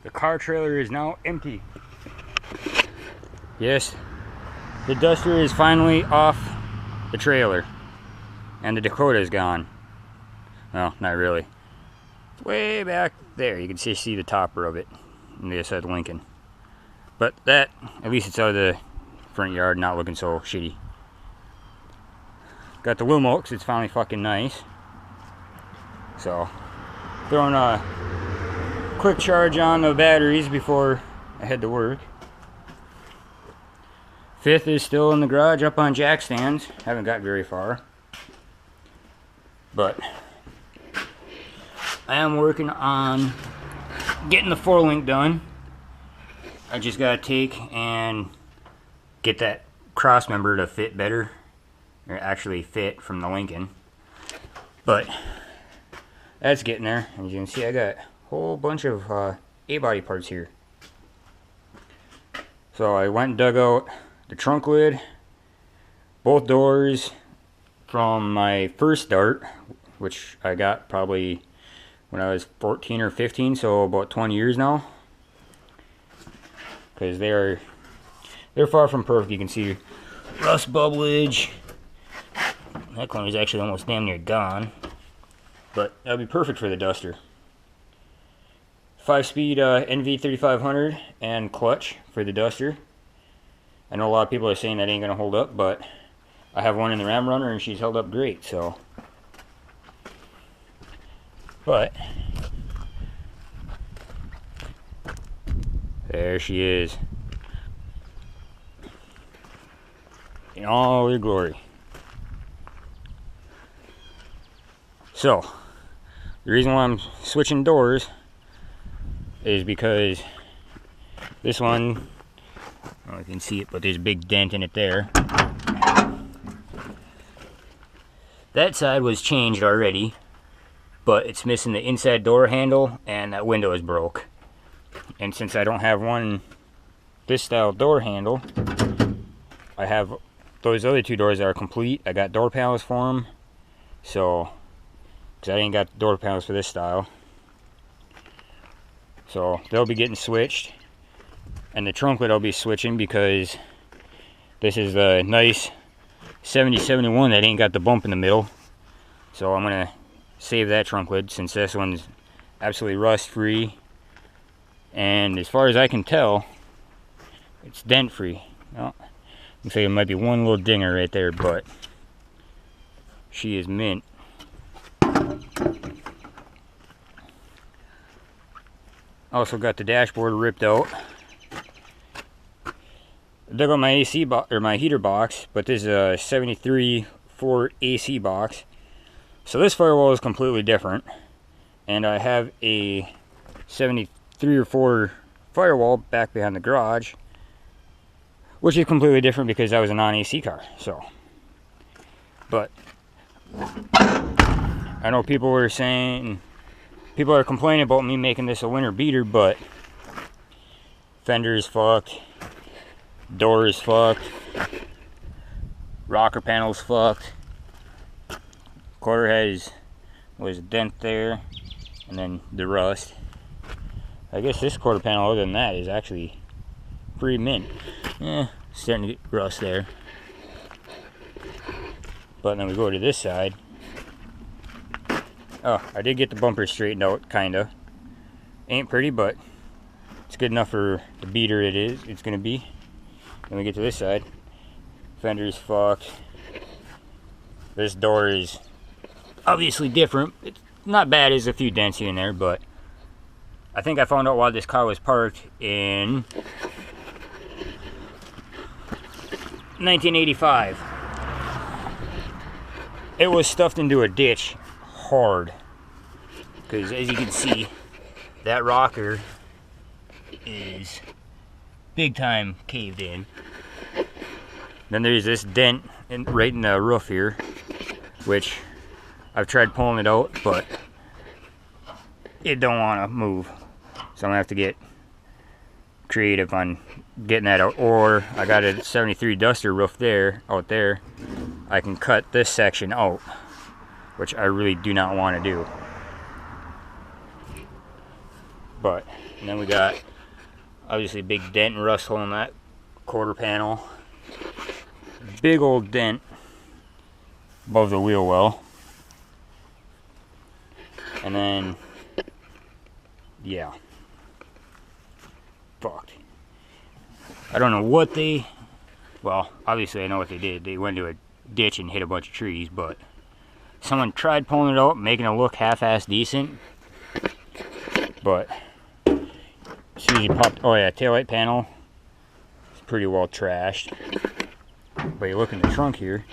The car trailer is now empty. Yes, the duster is finally off the trailer. And the Dakota is gone. Well, not really. It's way back there. You can see the topper of it. And they said Lincoln. But that, at least it's out of the front yard, not looking so shitty. Got the Lumo, because it's finally fucking nice. So, throwing a quick charge on the batteries before I head to work. Fifth is still in the garage up on jack stands. Haven't got very far. But I am working on getting the 4-link done. I just gotta take and get that cross member to fit better, or actually fit from the Lincoln. But that's getting there. As you can see, I got a whole bunch of A-body parts here. So I went and dug out the trunk lid, both doors from my first Dart, which I got probably when I was 14 or 15, so about 20 years now. Because they're far from perfect. You can see rust bubblage. That corner is actually almost damn near gone, but that'll be perfect for the duster. 5-speed NV3500 and clutch for the duster. I know a lot of people are saying that ain't gonna hold up, but I have one in the Ram Runner and she's held up great. So, but there she is in all her glory. So, the reason why I'm switching doors is because this one, well, you can see it, but there's a big dent in it there. That side was changed already, but it's missing the inside door handle and that window is broke. And since I don't have this style door handle, I have those other two doors that are complete. I got door panels for them, so because I ain't got door panels for this style, so they'll be getting switched. And the trunk lid I'll be switching because this is a nice 7071 that ain't got the bump in the middle. So I'm gonna save that trunk lid since this one's absolutely rust free. And as far as I can tell, it's dent free. Well, looks like it might be one little dinger right there, but she is mint. Also got the dashboard ripped out. I dug out my AC box, or my heater box, but this is a 73 4 AC box. So this firewall is completely different, and I have a 73 or 4 firewall back behind the garage, which is completely different because that was a non-AC car. So, but I know people were saying, people are complaining about me making this a winter beater, but fender is fucked, door is fucked, rocker panel's fucked, quarter head was a dent there, and then the rust. I guess this quarter panel, other than that, is actually pretty mint. Starting to get rust there. But then we go to this side. Oh, I did get the bumper straightened out, kinda. Ain't pretty, but it's good enough for the beater it's gonna be. Then we get to this side. Fender's fucked. This door is obviously different. It's not bad, there's a few dents here and there, but I think I found out why this car was parked in 1985. It was stuffed into a ditch hard, because as you can see, that rocker is big time caved in. Then there's this dent right in the roof here, which I've tried pulling it out, but it don't want to move. So I'm gonna have to get creative on getting that out. Or I got a 73 Duster roof out there. I can cut this section out, which I really do not want to do. But, and then we got obviously a big dent and rust hole in that quarter panel. Big old dent above the wheel well. And then, yeah. Fucked. I don't know what they, well, obviously I know what they did. They went to a ditch and hit a bunch of trees, but someone tried pulling it out, making it look half-assed decent. But as soon as you popped, oh yeah, taillight panel, it's pretty well trashed. But you look in the trunk here,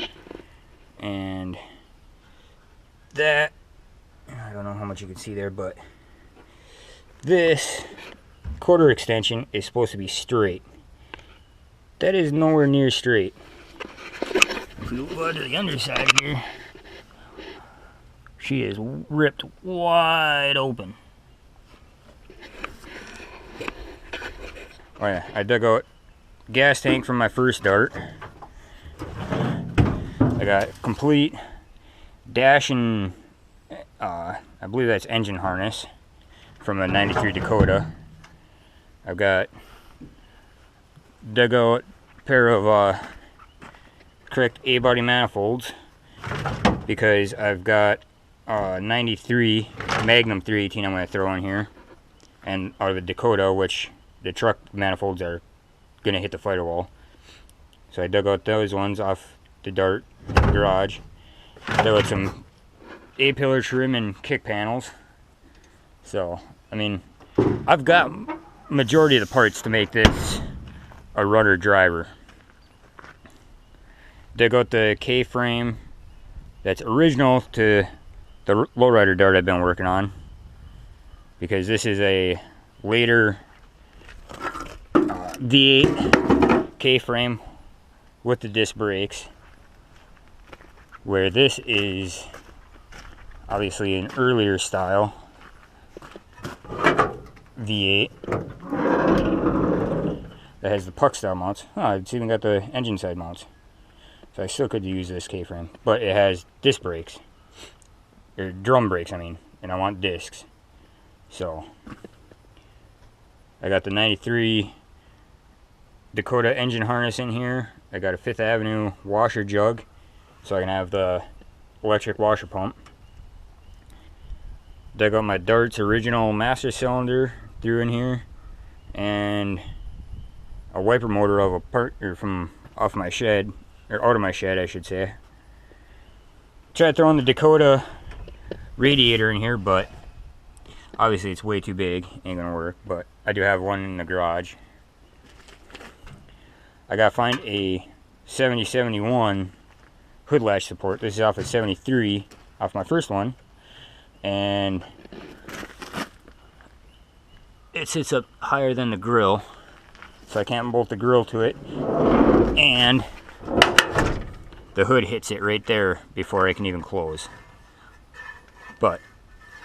and that, I don't know how much you can see there, but this quarter extension is supposed to be straight. That is nowhere near straight. If we go to the underside here, she is ripped wide open. Oh yeah, I dug out gas tank from my first Dart. I got complete dash and I believe that's engine harness from a 93 Dakota. I've got dug out a pair of correct A-body manifolds because I've got 93 Magnum 318 I'm going to throw in here, and out of a Dakota, which the truck manifolds are going to hit the firewall. So I dug out those ones off the Dart garage. Dug out some A-pillar trim and kick panels. So, I mean, I've got majority of the parts to make this a rudder driver. Dug out the K-frame that's original to the lowrider Dart I've been working on, because this is a later V8 K-frame with the disc brakes, where this is obviously an earlier style V8 that has the puck style mounts. Oh, it's even got the engine side mounts. So I still could use this K-frame, but it has disc brakes, or drum brakes I mean, and I want discs. So I got the 93 Dakota engine harness in here. I got a 5th Avenue washer jug so I can have the electric washer pump. Dug out my Dart's original master cylinder through in here, and a wiper motor of a part from off my shed, or out of my shed I should say. Tried throwing the Dakota radiator in here, but obviously it's way too big, ain't gonna work, but I do have one in the garage. I gotta find a 7071 hood latch support. This is off of 73, off my first one, and it sits up higher than the grill, so I can't bolt the grill to it, and the hood hits it right there before I can even close. But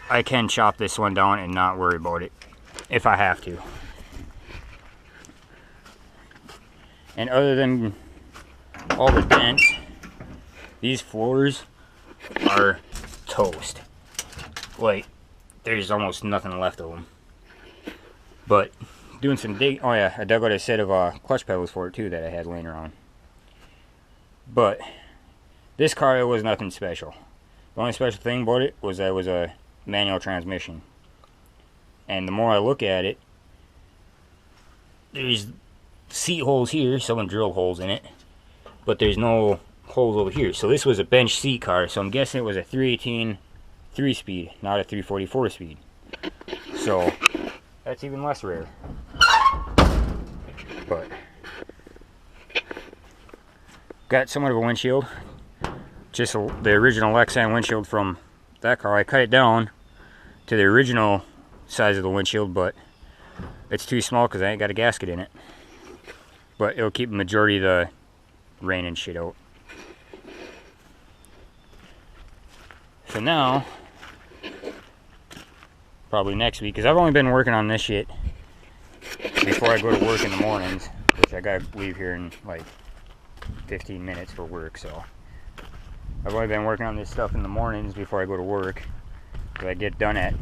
I can chop this one down and not worry about it if I have to. And other than all the dents, these floors are toast. Like, there's almost nothing left of them. But doing some dig, oh yeah, I dug out a set of clutch pedals for it too that I had laying around. But this car, it was nothing special. The only special thing about it was that it was a manual transmission. And the more I look at it, there's seat holes here, someone drilled holes in it, but there's no holes over here. So this was a bench seat car, so I'm guessing it was a 318 3-speed, not a 344 speed. So that's even less rare. But got somewhat of a windshield, just the original Lexan windshield from that car. I cut it down to the original size of the windshield, but it's too small because I ain't got a gasket in it. But it'll keep the majority of the rain and shit out. So now, probably next week, because I've only been working on this shit before I go to work in the mornings, which I gotta leave here in like 15 minutes for work. So I've only been working on this stuff in the mornings before I go to work, because I get done at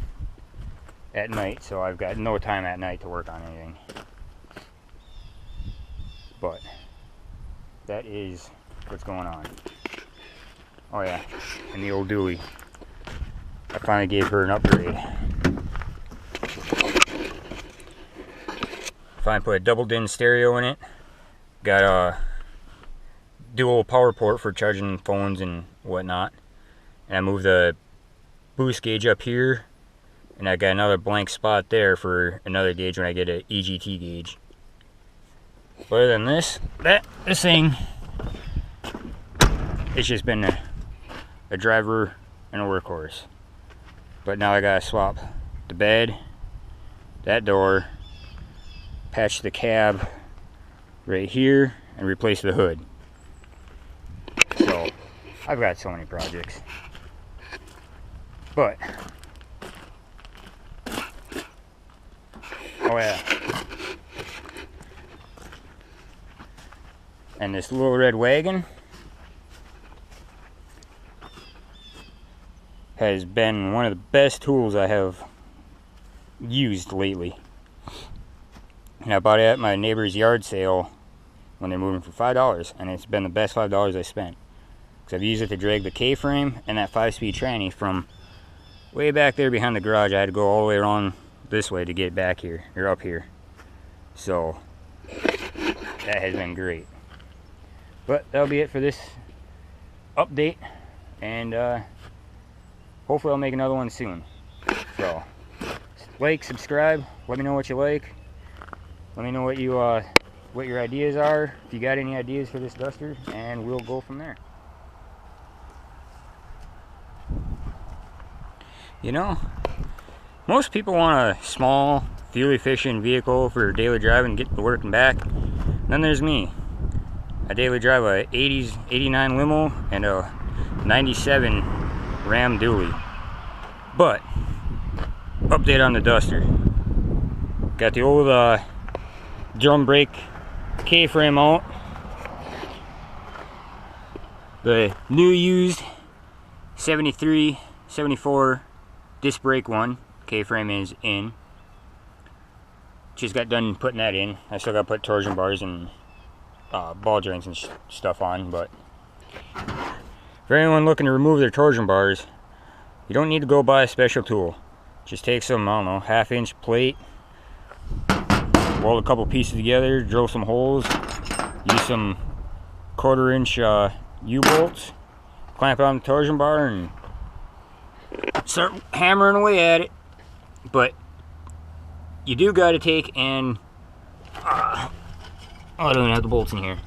at night, so I've got no time at night to work on anything. But that is what's going on. Oh yeah, and the old dually. I finally gave her an upgrade. Finally put a double DIN stereo in it. Got a dual power port for charging phones and whatnot. And I moved the boost gauge up here. And I got another blank spot there for another gauge when I get an EGT gauge. But other than this thing, it's just been a driver and a workhorse. But now I gotta swap the bed, that door, patch the cab right here, and replace the hood. So I've got so many projects. But oh yeah. And this little red wagon has been one of the best tools I have used lately. And I bought it at my neighbor's yard sale when they're moving for $5, and it's been the best $5 I spent. Because I've used it to drag the K-frame and that 5-speed tranny from way back there behind the garage. I had to go all the way around this way to get back here, or up here. So that has been great. But that'll be it for this update, and hopefully I'll make another one soon. So like, subscribe, let me know what you like. Let me know what your ideas are, if you got any ideas for this duster, and we'll go from there. You know, most people want a small, fuel-efficient vehicle for daily driving, get to work and back. Then there's me. I daily drive a 80s, 89 limo and a 97 Ram dually. But update on the duster. Got the old drum brake K-frame out. The new used 73, 74 disc brake one K-frame is in. Just got done putting that in. I still got to put torsion bars and ball joints and stuff on, but for anyone looking to remove their torsion bars, you don't need to go buy a special tool. Just take some, I don't know, 1/2-inch plate, weld a couple pieces together, drill some holes, use some 1/4-inch U-bolts, clamp it on the torsion bar, and start hammering away at it. But you do got to take I don't even have the bolts in here.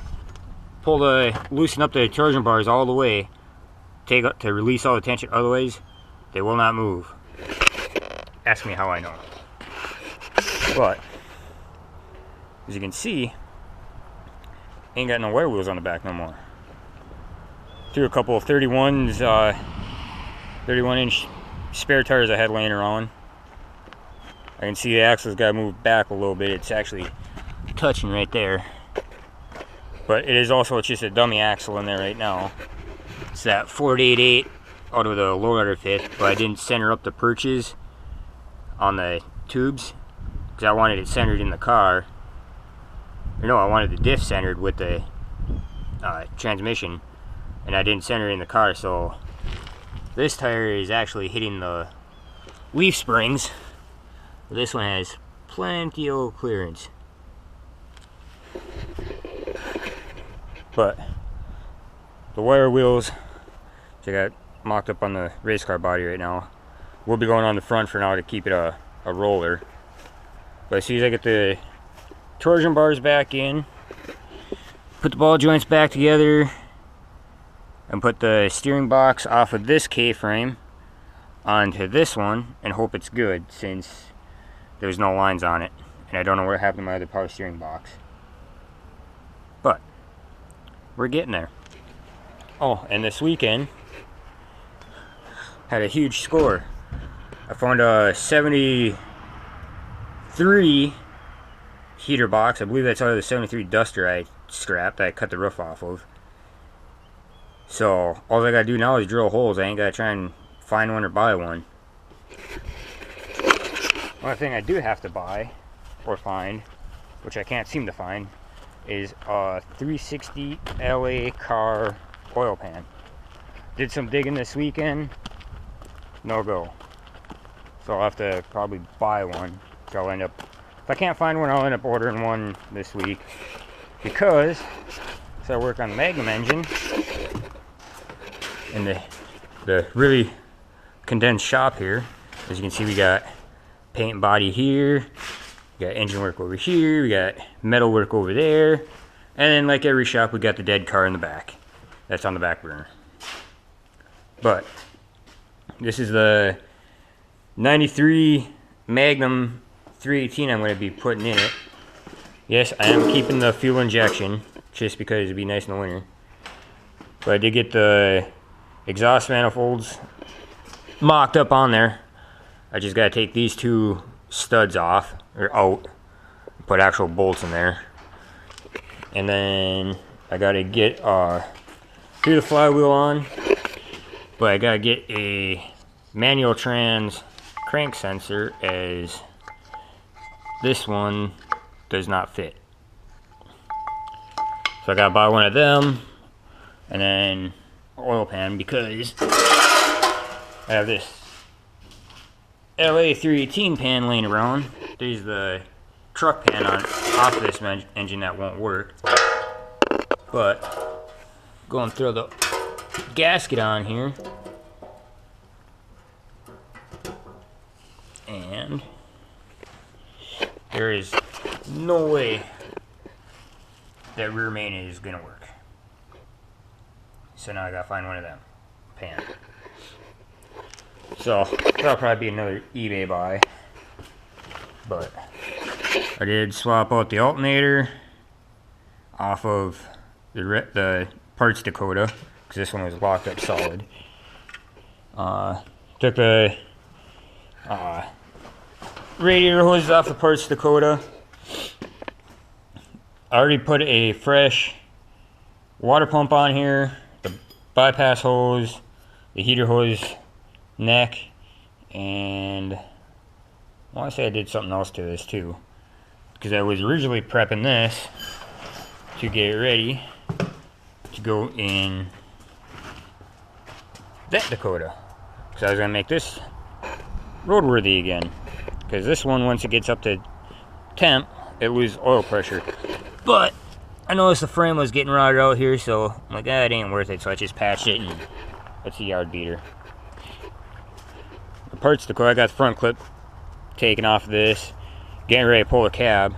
Loosen up the torsion bars all the way. To release all the tension. Otherwise, they will not move. Ask me how I know. But as you can see, ain't got no wear wheels on the back no more. Threw a couple of 31s, 31-inch spare tires I had laying around. I can see the axle's got to move back a little bit. It's actually touching right there. But it is also just a dummy axle in there right now. It's that 488 out of the lowrider fit, but I didn't center up the perches on the tubes because I wanted it centered in the car. Or no, I wanted the diff centered with the transmission, and I didn't center it in the car, so this tire is actually hitting the leaf springs. This one has plenty of clearance. But the wire wheels, which I got mocked up on the race car body right now, will be going on the front for now to keep it a roller. But as soon as I get the torsion bars back in, put the ball joints back together, and put the steering box off of this K-frame onto this one, and hope it's good since there's no lines on it, and I don't know what happened to my other power steering box. But we're getting there. Oh, and this weekend had a huge score. I found a 73 heater box. I believe that's out of the 73 Duster I scrapped. I cut the roof off of. So all I gotta do now is drill holes. I ain't gotta try and find one or buy one. One thing I do have to buy or find, which I can't seem to find, is a 360 LA car oil pan. Did some digging this weekend, no go. So I'll have to probably buy one. So I'll end up, if I can't find one, I'll end up ordering one this week. Because, so I work on the Magnum engine, in the really condensed shop here. As you can see, we got paint and body here, we got engine work over here, we got metal work over there, and then like every shop, we got the dead car in the back. That's on the back burner. But this is the 93 Magnum 318 I'm going to be putting in it. Yes, I am keeping the fuel injection just because it'd be nice in the winter. But I did get the exhaust manifolds mocked up on there. I just got to take these two studs off, or out, put actual bolts in there. And then I got to get do the flywheel on, but I got to get a manual trans crank sensor, as this one does not fit. So I got to buy one of them, and then oil pan, because I have this LA 318 pan laying around. There's the truck pan off of this engine that won't work. But going to throw the gasket on here, and there is no way that rear main is gonna work. So now I gotta find one of them pan. So that'll probably be another eBay buy. But I did swap out the alternator off of the parts Dakota, because this one was locked up solid. Took the radiator hoses off the parts Dakota. I already put a fresh water pump on here, the bypass hose, the heater hose neck, and I want to say I did something else to this too, because I was originally prepping this to get ready to go in that Dakota, because I was going to make this roadworthy again, because this one, once it gets up to temp, it loses oil pressure. But I noticed the frame was getting rotted out here, so I'm like, it ain't worth it, so I just patched it, and that's a yard beater. The parts Dakota, I got the front clip taken off of this, getting ready to pull the cab,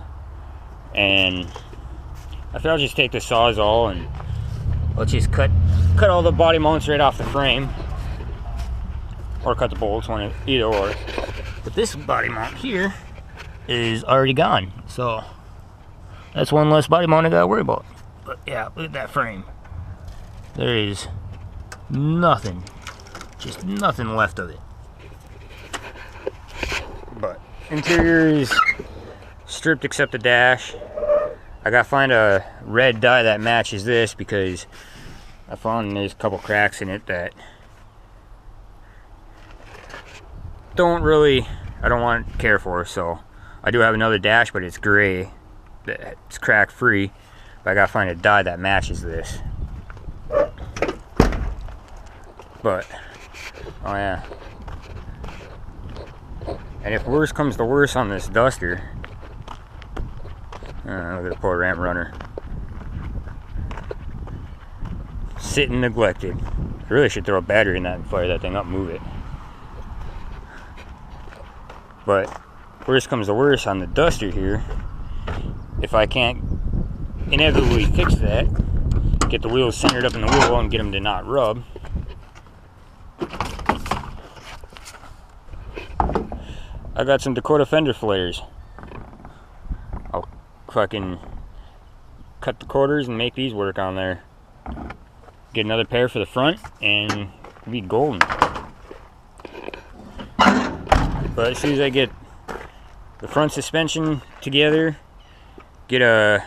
and I thought I'll just take the Sawzall and let's just cut all the body mounts right off the frame, or cut the bolts, either or. But this body mount here is already gone, so that's one less body mount I gotta worry about. But yeah, look at that frame. There is nothing, just nothing left of it. But interior is stripped except the dash. I gotta find a red dye that matches this, because I found there's a couple cracks in it that I don't want to care for. So I do have another dash, but it's gray, it's crack free, but I gotta find a dye that matches this. But oh yeah, and if worse comes to worse on this Duster, look at the poor ramp runner, sitting neglected. I really should throw a battery in that and fire that thing up, move it. But worse comes to worse on the Duster here, if I can't inevitably fix that, get the wheels centered up in the wheel well and get them to not rub, I got some Dakota fender flares. I'll fucking cut the quarters and make these work on there. Get another pair for the front and it'll be golden. But as soon as I get the front suspension together, get a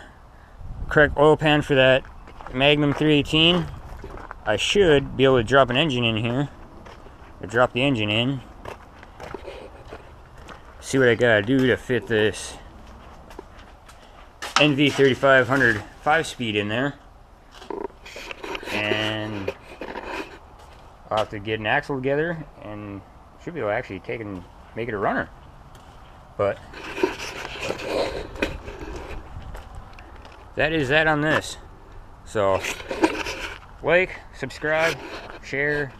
correct oil pan for that Magnum 318, I should be able to drop an engine in here, or drop the engine in, see what I gotta do to fit this NV 3500 5-speed in there. And I'll have to get an axle together and should be able to actually make it a runner. But that is that on this. So like, subscribe, share,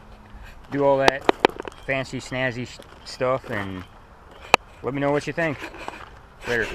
do all that fancy snazzy stuff, and let me know what you think. Later.